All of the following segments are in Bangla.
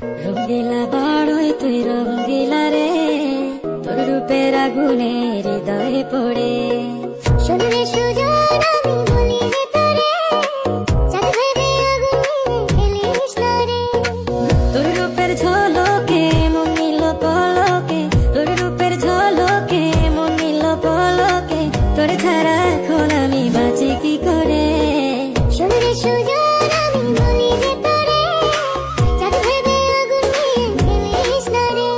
রঙ্গিলা বাড়ই তুই রঙ্গিলা রে, তোর রূপের আগুনে হৃদয়ে পড়ে। শুনলে সুজন আমি বলি যে তোরে, চাঁদ ভেবে আগুন নিয়ে খেলিস না রে। তোর রূপের ঝলকে মন নিল পলকে, তোর রূপের ঝলকে মন নিল পলকে, তোর ছাড়া এখন আমি বাঁচি কি করে। শুনলে সুজন আমি বলি যে তোরে, চাঁদ ভেবে আগুন নিয়ে খেলিস না রে।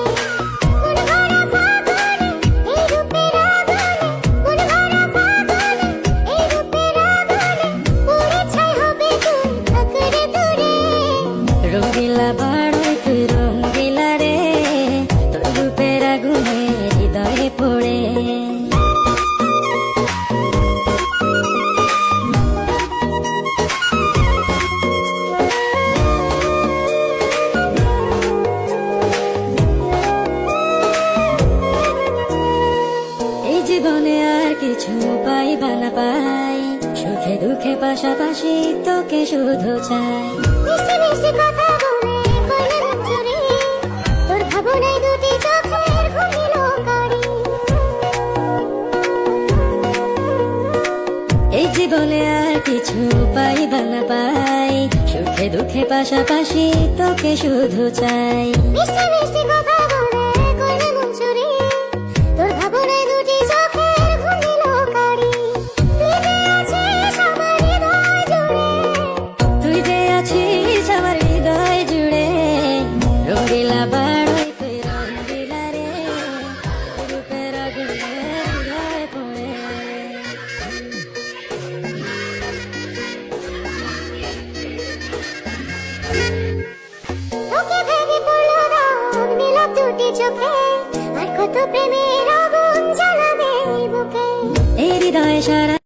মন ভরা ফাগুনে এই রূপের আগুনে, মন ভরা ফাগুনে এই রূপের আগুনে, পুড়ে ছাই হবে তুই থাক রে দূরে। রঙ্গিলা বাড়ই তুই রঙ্গিলা রে, তোর রূপের আগুনে হৃদয়ে পড়ে। এই জীবনে আর কিছু পাইবা না পাই, সুখে দুঃখে পাশাপাশি তোকে শুধু চাই। মিষ্টি মিষ্টি কথা বলে করলে মন চুরি, তোর ভাবনায় দুটি চোখের ঘুমিল কারি। এই জীবনে আর কিছু পাইবা না পাই, সুখে দুঃখে পাশাপাশি তোকে শুধু চাই। মিষ্টি মিষ্টি কথা বলে করলে মন চুরি, তোর ভাবনায় দুটি চোখের ঘুমিল কারি। তুই যে আছিস আমার হৃদয় জুড়ে, তুই যে আছিস আমার হৃদয় জুড়ে। রঙ্গিলা বাড়ই তুই রঙ্গিলা রে, তোর রূপের আগুনে হৃদয়ে পড়ে। তোকে ভেবে পড়লো দাগ নীলাভ দুটি চোখে, আর কত প্রেমের আগুন জ্বালাবে এই বুকে। এই হৃদয়ে সারা